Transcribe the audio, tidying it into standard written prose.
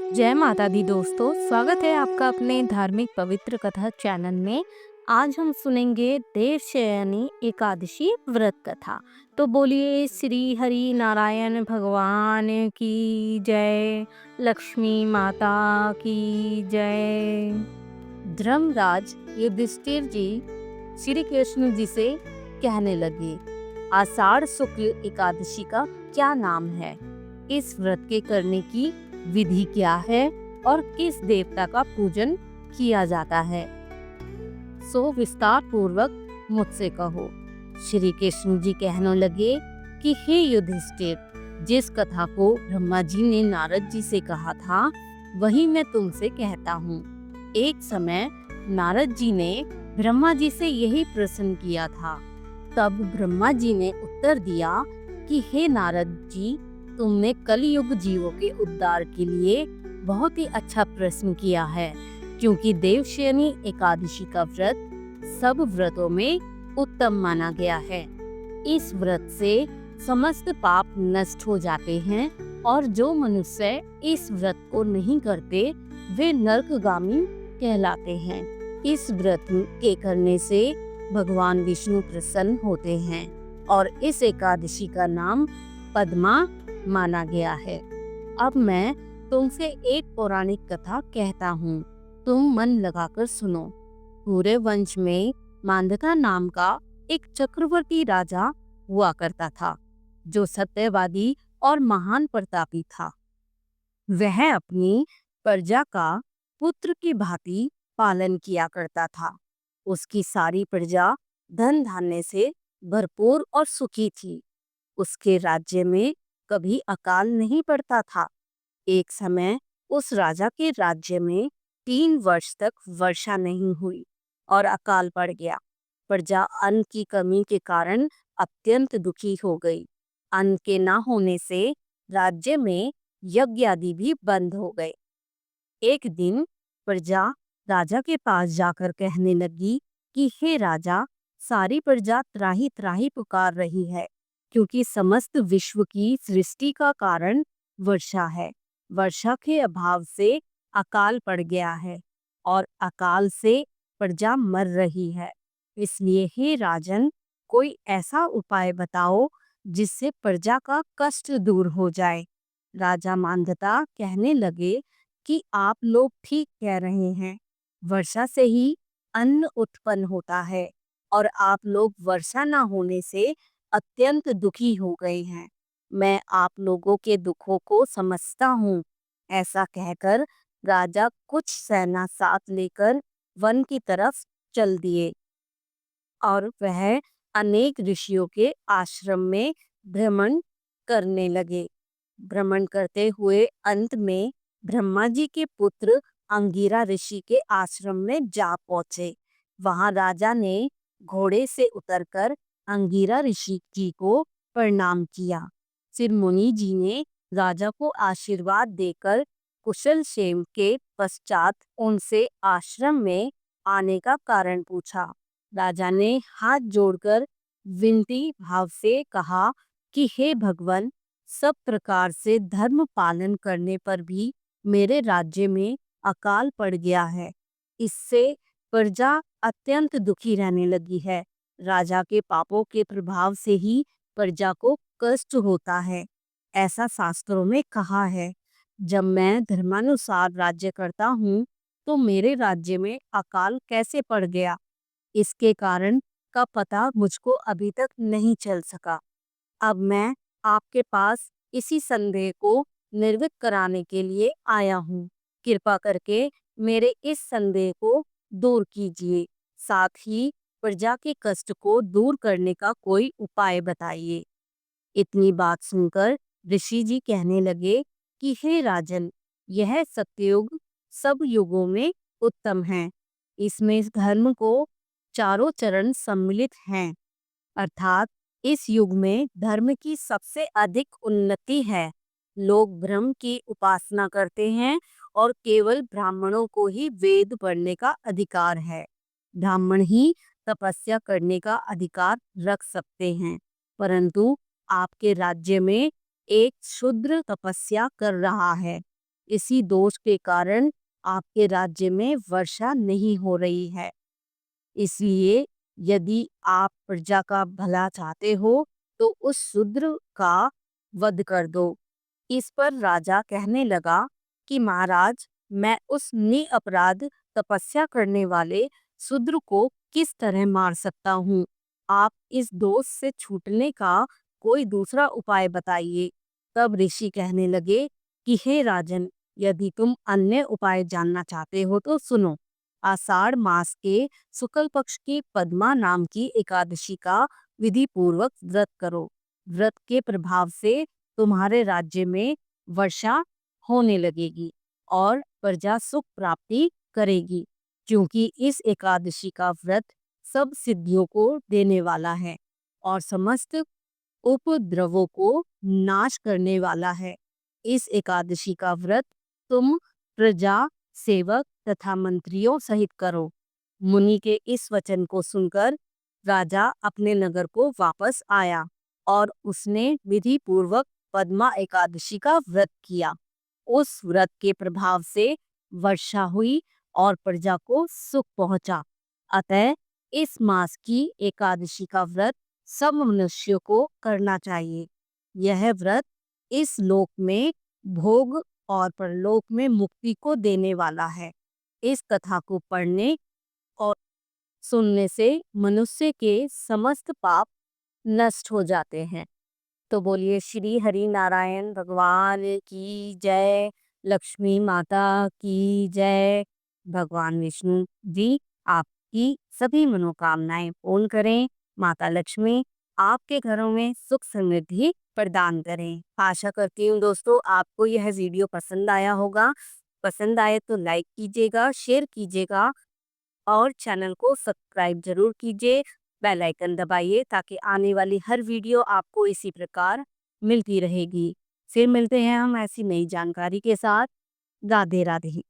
जय माता दी दोस्तों, स्वागत है आपका अपने धार्मिक पवित्र कथा चैनल में। आज हम सुनेंगे देवशयनी एकादशी व्रत कथा। तो बोलिए श्री हरि नारायण भगवान की जय, लक्ष्मी माता की जय। धर्मराज युधिष्ठिर जी श्री कृष्ण जी से कहने लगे, आषाढ़ शुक्ल एकादशी का क्या नाम है? इस व्रत के करने की विधि क्या है और किस देवता का पूजन किया जाता है? सो विस्तार पूर्वक मुझसे कहो। श्री कृष्ण जी कहने लगे कि हे युधिष्ठिर, जिस कथा को ब्रह्मा जी ने नारद जी से कहा था वही मैं तुमसे कहता हूँ। एक समय नारद जी ने ब्रह्मा जी से यही प्रश्न किया था। तब ब्रह्मा जी ने उत्तर दिया कि हे नारद जी, तुमने कलयुग जीवों के उद्धार के लिए बहुत ही अच्छा प्रश्न किया है, क्योंकि देवशयनी एकादशी का व्रत सब व्रतों में उत्तम माना गया है। इस व्रत से समस्त पाप नष्ट हो जाते हैं और जो मनुष्य इस व्रत को नहीं करते वे नरकगामी कहलाते हैं। इस व्रत के करने से भगवान विष्णु प्रसन्न होते हैं और इस एकादशी का नाम पद्मा माना गया है। अब मैं तुमसे एक पौराणिक कथा कहता हूँ, तुम मन लगाकर सुनो। पूरे वंश में मांधाता नाम का एक चक्रवर्ती राजा हुआ करता था, जो सत्यवादी और महान प्रतापी था। वह अपनी प्रजा का पुत्र की भांति पालन किया करता था। उसकी सारी प्रजा धन धान्य से भरपूर और सुखी थी। उसके राज्य में कभी अकाल नहीं पड़ता था। एक समय उस राजा के राज्य में 3 वर्ष तक वर्षा नहीं हुई और अकाल पड़ गया। प्रजा अन्न की कमी के कारण अत्यंत दुखी हो गई। अन्न के न होने से राज्य में यज्ञ आदि भी बंद हो गए। एक दिन प्रजा राजा के पास जाकर कहने लगी कि हे राजा, सारी प्रजा त्राही त्राही पुकार रही है, क्योंकि समस्त विश्व की सृष्टि का कारण वर्षा है। वर्षा के अभाव से अकाल पड़ गया है और अकाल से प्रजा मर रही है। इसलिए हे राजन, कोई ऐसा उपाय बताओ जिससे प्रजा का कष्ट दूर हो जाए। राजा मांधाता कहने लगे कि आप लोग ठीक कह रहे हैं। वर्षा से ही अन्न उत्पन्न होता है और आप लोग वर्षा न होने से अत्यंत दुखी हो गए हैं। मैं आप लोगों के दुखों को समझता हूँ। ऐसा कहकर राजा कुछ सेना साथ लेकर वन की तरफ चल दिए और वह अनेक ऋषियों के आश्रम में भ्रमण करने लगे। भ्रमण करते हुए अंत में ब्रह्मा जी के पुत्र अंगिरा ऋषि के आश्रम में जा पहुंचे। वहां राजा ने घोड़े से उतरकर अंगिरा ऋषि जी को प्रणाम किया। फिर मुनि जी ने राजा को आशीर्वाद देकर कुशल क्षेम के पश्चात उनसे आश्रम में आने का कारण पूछा। राजा ने हाथ जोड़कर विनती भाव से कहा कि हे भगवान, सब प्रकार से धर्म पालन करने पर भी मेरे राज्य में अकाल पड़ गया है। इससे प्रजा अत्यंत दुखी रहने लगी है। राजा के पापों के प्रभाव से ही प्रजा को कष्ट होता है। ऐसा शास्त्रों में कहा है। जब मैं धर्मानुसार राज्य करता हूँ तो मेरे राज्य में अकाल कैसे पड़ गया, इसके कारण का पता मुझको अभी तक नहीं चल सका। अब मैं आपके पास इसी संदेह को निर्वित कराने के लिए आया हूँ। कृपा करके मेरे इस संदेह को दूर कीजिए। साथ ही प्रजा के कष्ट को दूर करने का कोई उपाय बताइए। इतनी बात सुनकर ऋषि जी कहने लगे कि हे राजन, यह सत्ययुग सब युगों में उत्तम है। इसमें धर्म को चारों चरण सम्मिलित हैं, अर्थात इस युग में धर्म की सबसे अधिक उन्नति है। लोग ब्रह्म की उपासना करते हैं और केवल ब्राह्मणों को ही वेद पढ़ने का अधिकार है। ब्राह्मण ही तपस्या करने का अधिकार रख सकते हैं, परंतु आपके राज्य में एक शूद्र तपस्या कर रहा है। इसी दोष के कारण आपके राज्य में वर्षा नहीं हो रही है। इसलिए यदि आप प्रजा का भला चाहते हो तो उस शूद्र का वध कर दो। इस पर राजा कहने लगा कि महाराज, मैं उस निरपराध तपस्या करने वाले शूद्र को किस तरह मार सकता हूँ? आप इस दोष से छूटने का कोई दूसरा उपाय बताइए। तब ऋषि कहने लगे कि हे राजन, यदि तुम अन्य उपाय जानना चाहते हो तो सुनो। आषाढ़ मास के शुक्ल पक्ष की पद्मा नाम की एकादशी का विधि पूर्वक व्रत करो। व्रत के प्रभाव से तुम्हारे राज्य में वर्षा होने लगेगी और प्रजा सुख प्राप्ति करेगी, क्योंकि इस एकादशी का व्रत सब सिद्धियों को देने वाला है और समस्त उपद्रवों को नाश करने वाला है। इस एकादशी का व्रत तुम प्रजा, सेवक तथा मंत्रियों सहित करो। मुनि के इस वचन को सुनकर राजा अपने नगर को वापस आया और उसने विधि पूर्वक पद्मा एकादशी का व्रत किया। उस व्रत के प्रभाव से वर्षा हुई और प्रजा को सुख पहुंचा। अतः इस मास की एकादशी का व्रत सब मनुष्यों को करना चाहिए। यह व्रत इस लोक में भोग और परलोक में मुक्ति को देने वाला है। इस कथा को पढ़ने और सुनने से मनुष्य के समस्त पाप नष्ट हो जाते हैं। तो बोलिए श्री हरि नारायण भगवान की जय, लक्ष्मी माता की जय। भगवान विष्णु जी आपकी सभी मनोकामनाएं पूर्ण करें। माता लक्ष्मी आपके घरों में सुख समृद्धि प्रदान करें। आशा करती हूँ दोस्तों आपको यह वीडियो पसंद आया होगा। पसंद आए तो लाइक कीजिएगा, शेयर कीजिएगा और चैनल को सब्सक्राइब जरूर कीजिए। बेल आइकन दबाइए ताकि आने वाली हर वीडियो आपको इसी प्रकार मिलती रहेगी। फिर मिलते हैं हम ऐसी नई जानकारी के साथ। राधे राधे।